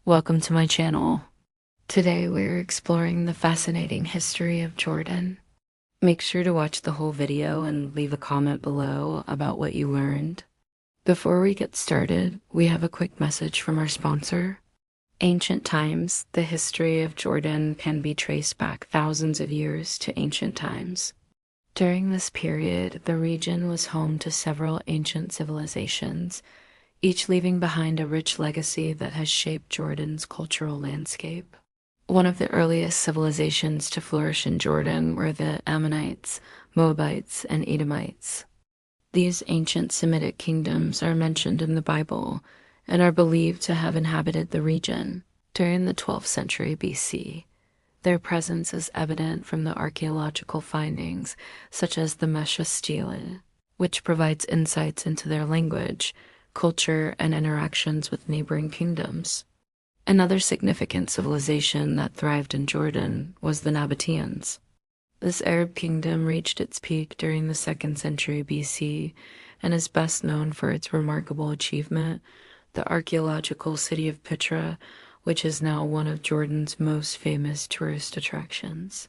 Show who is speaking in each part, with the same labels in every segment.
Speaker 1: Welcome to my channel. Today we're exploring the fascinating history of Jordan. Make sure to watch the whole video and leave a comment below about what you learned. Before we get started, we have a quick message from our sponsor. Ancient times, the history of Jordan can be traced back thousands of years to ancient times. During this period, the region was home to several ancient civilizations, each leaving behind a rich legacy that has shaped Jordan's cultural landscape. One of the earliest civilizations to flourish in Jordan were the Ammonites, Moabites, and Edomites. These ancient Semitic kingdoms are mentioned in the Bible and are believed to have inhabited the region during the 12th century BC. Their presence is evident from the archaeological findings, such as the Mesha Stele, which provides insights into their language, culture, and interactions with neighboring kingdoms. Another significant civilization that thrived in Jordan was the Nabateans. This Arab kingdom reached its peak during the 2nd century BC and is best known for its remarkable achievement, the archaeological city of Petra, which is now one of Jordan's most famous tourist attractions.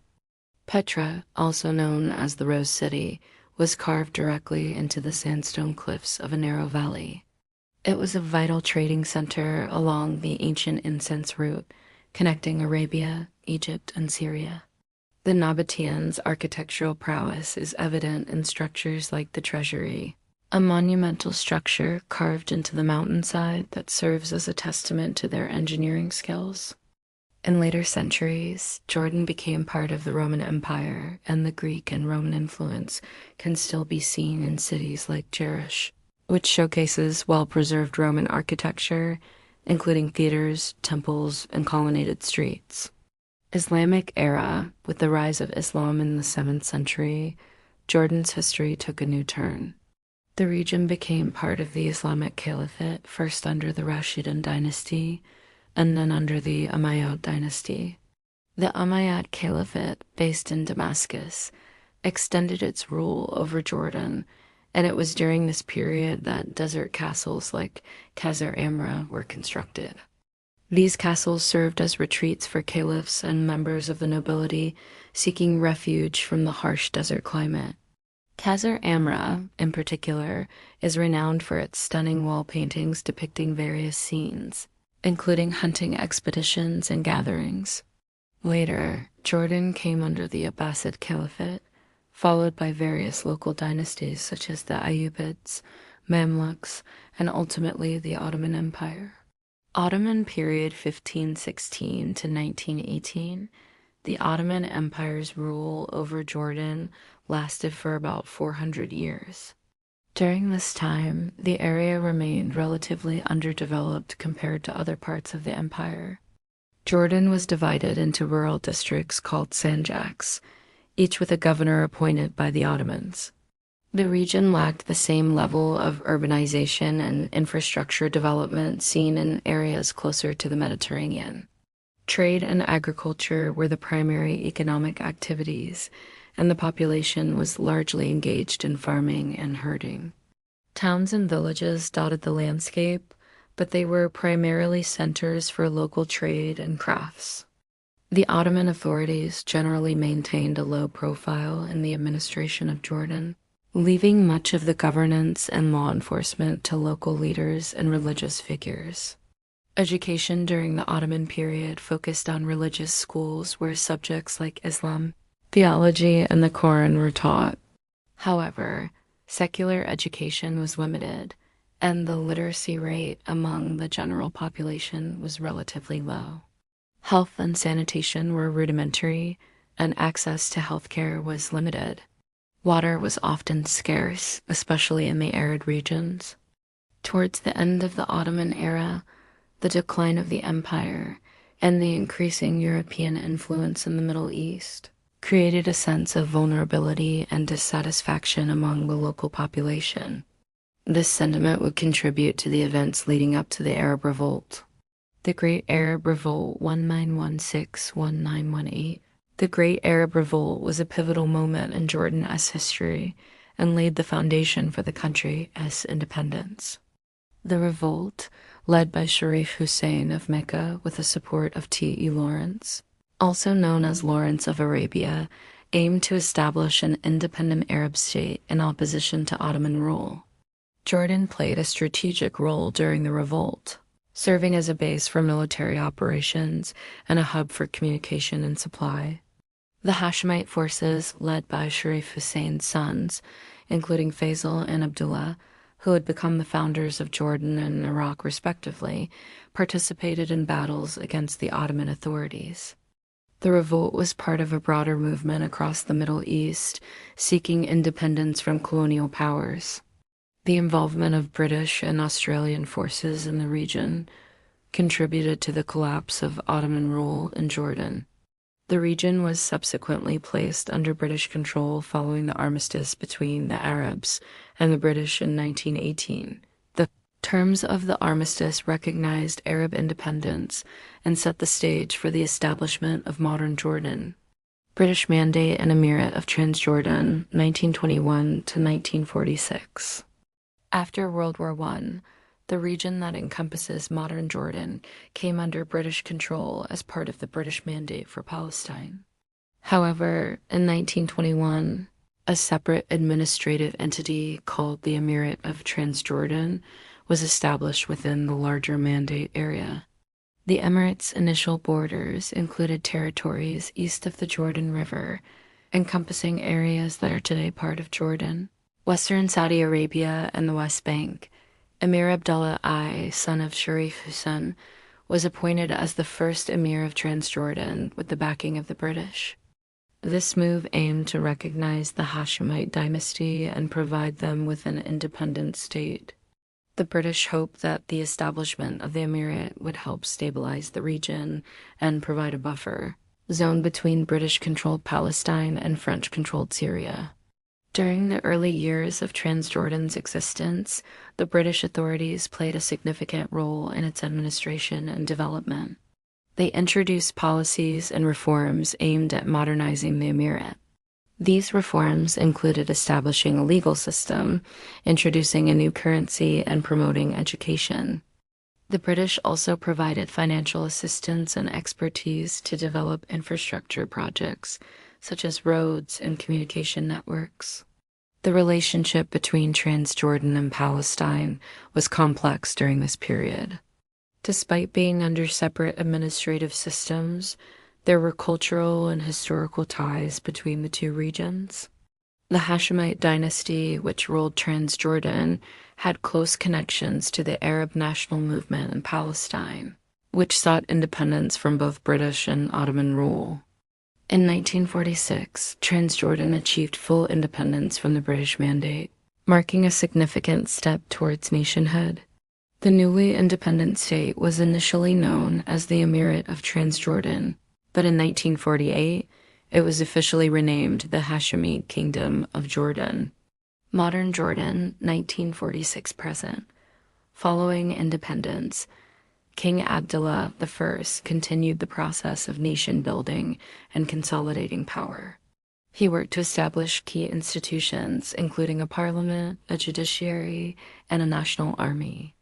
Speaker 1: Petra, also known as the Rose City, was carved directly into the sandstone cliffs of a narrow valley. It was a vital trading center along the ancient incense route, connecting Arabia, Egypt, and Syria. The Nabateans' architectural prowess is evident in structures like the Treasury, a monumental structure carved into the mountainside that serves as a testament to their engineering skills. In later centuries, Jordan became part of the Roman Empire, and the Greek and Roman influence can still be seen in cities like Jericho, which showcases well-preserved Roman architecture, including theaters, temples, and colonnaded streets. Islamic era, with the rise of Islam in the 7th century, Jordan's history took a new turn. The region became part of the Islamic Caliphate, first under the Rashidun dynasty, and then under the Umayyad dynasty. The Umayyad Caliphate, based in Damascus, extended its rule over Jordan, and it was during this period that desert castles like Qasr Amra were constructed. These castles served as retreats for caliphs and members of the nobility seeking refuge from the harsh desert climate. Qasr Amra, in particular, is renowned for its stunning wall paintings depicting various scenes, including hunting expeditions and gatherings. Later, Jordan came under the Abbasid Caliphate, followed by various local dynasties such as the Ayyubids, Mamluks, and ultimately the Ottoman Empire. Ottoman period 1516 to 1918, the Ottoman Empire's rule over Jordan lasted for about 400 years. During this time, the area remained relatively underdeveloped compared to other parts of the empire. Jordan was divided into rural districts called sanjaks, each with a governor appointed by the Ottomans. The region lacked the same level of urbanization and infrastructure development seen in areas closer to the Mediterranean. Trade and agriculture were the primary economic activities, and the population was largely engaged in farming and herding. Towns and villages dotted the landscape, but they were primarily centers for local trade and crafts. The Ottoman authorities generally maintained a low profile in the administration of Jordan, leaving much of the governance and law enforcement to local leaders and religious figures. Education during the Ottoman period focused on religious schools where subjects like Islam, theology, and the Quran were taught. However, secular education was limited, and the literacy rate among the general population was relatively low. Health and sanitation were rudimentary, and access to healthcare was limited. Water was often scarce, especially in the arid regions. Towards the end of the Ottoman era, the decline of the empire and the increasing European influence in the Middle East created a sense of vulnerability and dissatisfaction among the local population. This sentiment would contribute to the events leading up to the Arab Revolt. The Great Arab Revolt 1916-1918. The Great Arab Revolt was a pivotal moment in Jordan's history and laid the foundation for the country's independence. The revolt, led by Sharif Hussein of Mecca with the support of T.E. Lawrence, also known as Lawrence of Arabia, aimed to establish an independent Arab state in opposition to Ottoman rule. Jordan played a strategic role during the revolt, serving as a base for military operations and a hub for communication and supply. The Hashemite forces, led by Sharif Hussein's sons, including Faisal and Abdullah, who had become the founders of Jordan and Iraq respectively, participated in battles against the Ottoman authorities. The revolt was part of a broader movement across the Middle East, seeking independence from colonial powers. The involvement of British and Australian forces in the region contributed to the collapse of Ottoman rule in Jordan. The region was subsequently placed under British control following the armistice between the Arabs and the British in 1918. The terms of the armistice recognized Arab independence and set the stage for the establishment of modern Jordan. British Mandate and Emirate of Transjordan, 1921 to 1946. After World War I, the region that encompasses modern Jordan came under British control as part of the British Mandate for Palestine. However, in 1921, a separate administrative entity called the Emirate of Transjordan was established within the larger Mandate area. The Emirate's initial borders included territories east of the Jordan River, encompassing areas that are today part of Jordan, Western Saudi Arabia, and the West Bank. Emir Abdullah I, son of Sharif Hussein, was appointed as the first Emir of Transjordan with the backing of the British. This move aimed to recognize the Hashemite dynasty and provide them with an independent state. The British hoped that the establishment of the Emirate would help stabilize the region and provide a buffer zone between British-controlled Palestine and French-controlled Syria. During the early years of Transjordan's existence, the British authorities played a significant role in its administration and development. They introduced policies and reforms aimed at modernizing the Emirate. These reforms included establishing a legal system, introducing a new currency, and promoting education. The British also provided financial assistance and expertise to develop infrastructure projects, such as roads and communication networks. The relationship between Transjordan and Palestine was complex during this period. Despite being under separate administrative systems, there were cultural and historical ties between the two regions. The Hashemite dynasty, which ruled Transjordan, had close connections to the Arab national movement in Palestine, which sought independence from both British and Ottoman rule. In 1946, Transjordan achieved full independence from the British Mandate, marking a significant step towards nationhood. The newly independent state was initially known as the Emirate of Transjordan, but in 1948, it was officially renamed the Hashemite Kingdom of Jordan. Modern Jordan, 1946 present. Following independence, King Abdullah I continued the process of nation-building and consolidating power. He worked to establish key institutions, including a parliament, a judiciary, and a national army.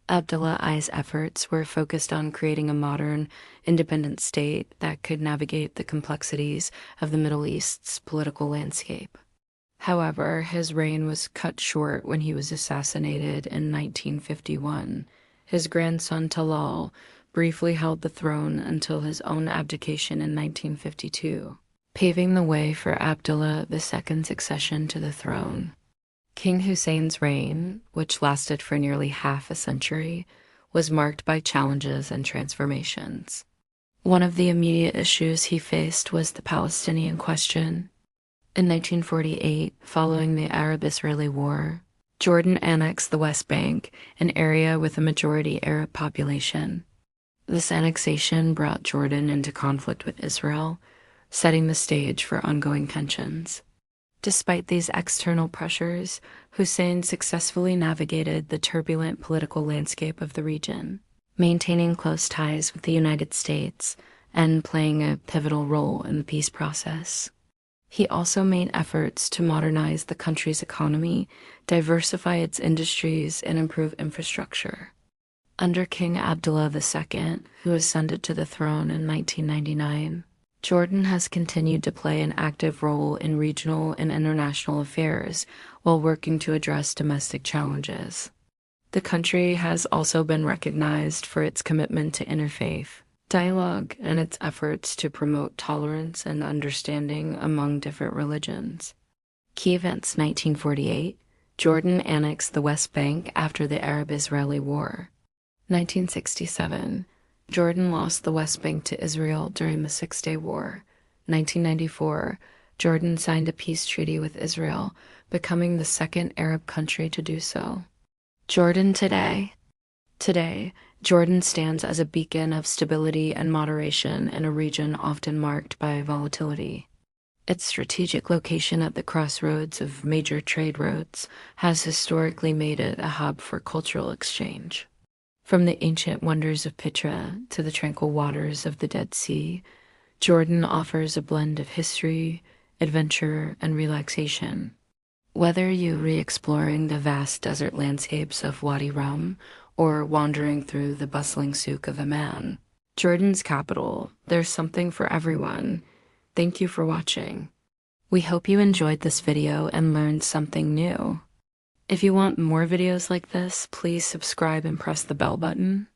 Speaker 1: Abdullah I's efforts were focused on creating a modern, independent state that could navigate the complexities of the Middle East's political landscape. However, his reign was cut short when he was assassinated in 1951. His grandson Talal briefly held the throne until his own abdication in 1952, paving the way for Abdullah II's succession to the throne. King Hussein's reign, which lasted for nearly half a century, was marked by challenges and transformations. One of the immediate issues he faced was the Palestinian question. In 1948, following the Arab-Israeli War, Jordan annexed the West Bank, an area with a majority Arab population. This annexation brought Jordan into conflict with Israel, setting the stage for ongoing tensions. Despite these external pressures, Hussein successfully navigated the turbulent political landscape of the region, maintaining close ties with the United States and playing a pivotal role in the peace process. He also made efforts to modernize the country's economy, diversify its industries, and improve infrastructure. Under King Abdullah II, who ascended to the throne in 1999, Jordan has continued to play an active role in regional and international affairs while working to address domestic challenges. The country has also been recognized for its commitment to interfaith dialogue and its efforts to promote tolerance and understanding among different religions. Key events: 1948, Jordan annexed the West Bank after the Arab-Israeli War. 1967, Jordan lost the West Bank to Israel during the Six-Day War. 1994, Jordan signed a peace treaty with Israel, becoming the second Arab country to do so. Jordan today. Today, Jordan stands as a beacon of stability and moderation in a region often marked by volatility. Its strategic location at the crossroads of major trade routes has historically made it a hub for cultural exchange. From the ancient wonders of Petra to the tranquil waters of the Dead Sea, Jordan offers a blend of history, adventure, and relaxation. Whether you're re-exploring the vast desert landscapes of Wadi Rum or wandering through the bustling souk of Amman, Jordan's capital, there's something for everyone. Thank you for watching. We hope you enjoyed this video and learned something new. If you want more videos like this, please subscribe and press the bell button.